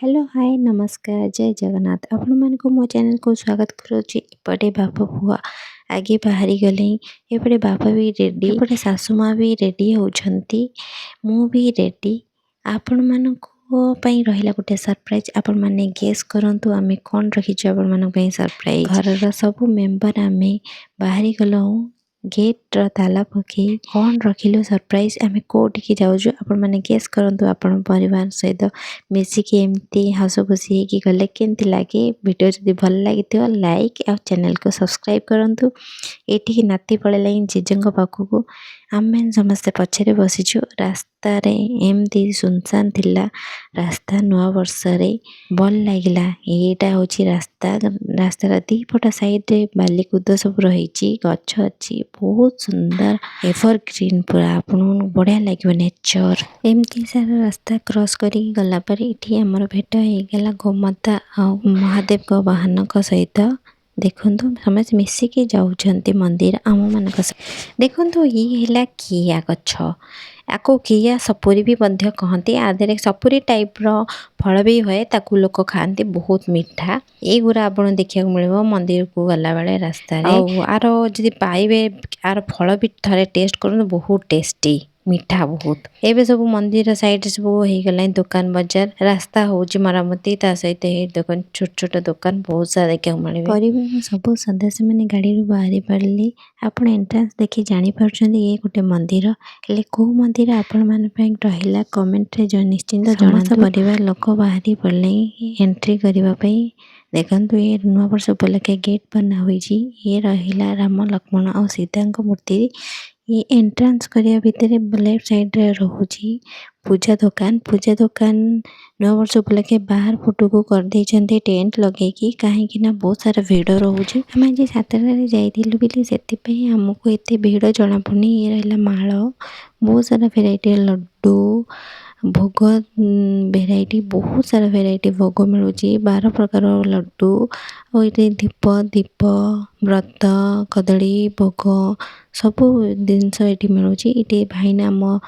Hello hi नमस्कार जय जगन्नाथ आपण मानक मो चैनल को स्वागत करुच्ची। एपटे बाप पुआ आगे बाहरी गले एपटे बापा भी रेडी एपटे सासू माँ भी रेडी होती मु भी रेडी आपण मानक रहा गोटे सरप्राइज आपण मैंने गेस करंतु आमे कौन रखीचु आपण मानक सरप्राइज घर सब मेंबर आमे बाहरी गलु गेट र ताला पकई कौन रखिलु सरप्राइज आमे कोटिकी जाऊँ आपण मैंने गेस करंतु आपण परिवार सहित मिसिकी एमती हस खुशी होगी गले केमती लगे वीडियो जदि भल लगी लाइक आ चैनल को सब्सक्राइब करंतु। एठी नाती पड़ेला जेजेंग पाखक आम समस्ते पछरे बसीचु रास्ता रे एमती सुनसान थिला रास्ता नुआ वर्ष रे भल लगिला एटा होची रास्ता रास्तार दीपटा साइड रे बालीकुद सब रही गछ अच्छी बहुत सुंदर एवरग्रीन पूरा आपन बढ़िया लगे नेचर एमती सारा रास्ता क्रॉस करी गला पर इठी हमर भेट हो गला गोमाता आ महादेव वाहन सहित देखु समस्त मिसिकी जाऊँच मंदिर आम मान देखु ये किया गछ याको किया सपुरी भी कहती आधे सपुरी टाइप रो फल भी हुए ताकू लोक खाती बहुत मीठा युरा आप देखा मिल मंदिर को गला बेले रास्ता आर जदि पाइबे आर फल भी थे टेस्ट कर बहुत टेस्टी मीठा बहुत एवं सब मंदिर साइड सब हो गला दुकान बजार रास्ता हो मरामती ता सहित दुकान छोट छोट दुकान बहुत सारा देखा मिले परिवार सब सदस्य मैंने गाड़ी बाहरी पड़े आप एंट्रांस देखी जापर ये गोटे मंदिर हेल्ले कौ मंदिर आपण मान रहा कमेंट रे जो निश्चिंत जनात परिवार लोक बाहरी पड़े एंट्री करने देखु ये नुआ वर्ष उपलक्षे गेट बना हुई ये रहा राम लक्ष्मण और सीता मूर्ति ये एंट्रांस करिया भितर लेफ्ट साइड रे रोची पूजा दुकान नव वर्ष उपलक्षे बाहर फोटो को कर देछन्ते टेंट लगेगी कहीं बहुत सारा भीड़ रोचे आम आज 7टारे जाइलु बोली से आमको एत भीड़ जना पड़नी ये रहा माल बहुत सारा भेराइटी लड्डू भोग भेराइटी बहुत सारा भेराइटी भोग मिलूँ 12 प्रकार लड्डू और ये दीप व्रत कदली भोग सब जिनस ये मिलूँ ये भाईना आम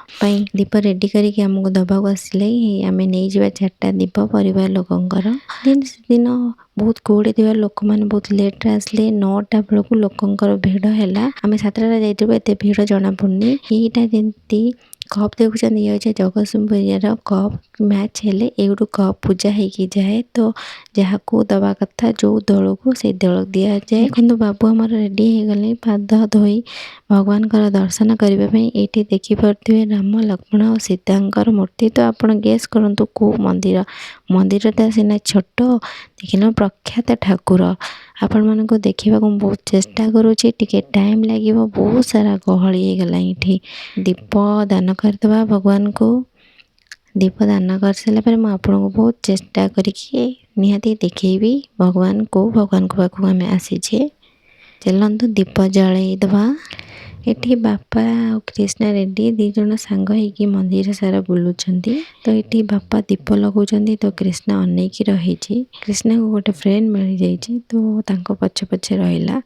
दीप रेडी करके आमको दबाक आसिले आम नहीं जावा 4टा दीप परिवार लोकंकर दिन बहुत कौड़े थी लोक मैंने बहुत लेट आसले 9टा बेलू लोकंर भिड़ है आम 7टारे जाइए एत भीड़ जना पड़नी यहीटा जमी कप देखुं ये जगतसिंहपुर कप मैच हेले एगुटू कप पूजा होगी जाए तो जहाँ को दवा कथा जो दल को से दल दि जाए देखो बाबू आमर रेडी हो गले पाद धोई भगवान दर्शन करने ये देखिपे राम लक्ष्मण और सीता मूर्ति तो आप गेस करूँ कौ मंदिर तो सीना छोट देखिन प्रख्यात ठाकुर आपण मानक देखा बहुत चेष्टा करुँचे टिके टाइम लगे बहुत सारा गहली गला ये दीप दान करदे भगवान को दीप दान कर सारापर मुझे बहुत चेष्टा करके निहाती देखी भगवान को पाखक आम आसीचे चलतु दीप जलईदवा एठी बापा और कृष्णा रेड्डी दी जन सांग होगी मंदिर सारा बुलूंट तो ये बापा दीप लगाउछन्ती तो कृष्णा अनेक रही कृष्णा को गोटे फ्रेंड मिल जाइए तो पछे पछे रहा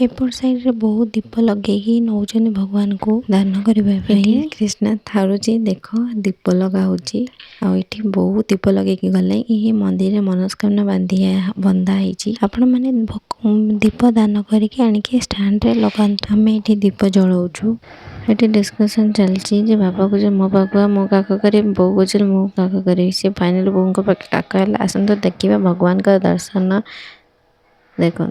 एपट साइड रे बहुत दीप लगे नौचन भगवान को दान करने कृष्णा थारुची देख दीप लगाऊँगी आठी बहुत दीप लगे गले ये मंदिर में मनस्कामना बंधा आपण मैंने दीप दान करके आनिके स्टैंड रे लगातु आम ये दीप जलाऊँ ये डिस्कसन चलती बापा को मो पाखुआ मो काक करे बो को मो काक करी सी फाइनाल बो काक आसत देखा भगवान का दर्शन देखु।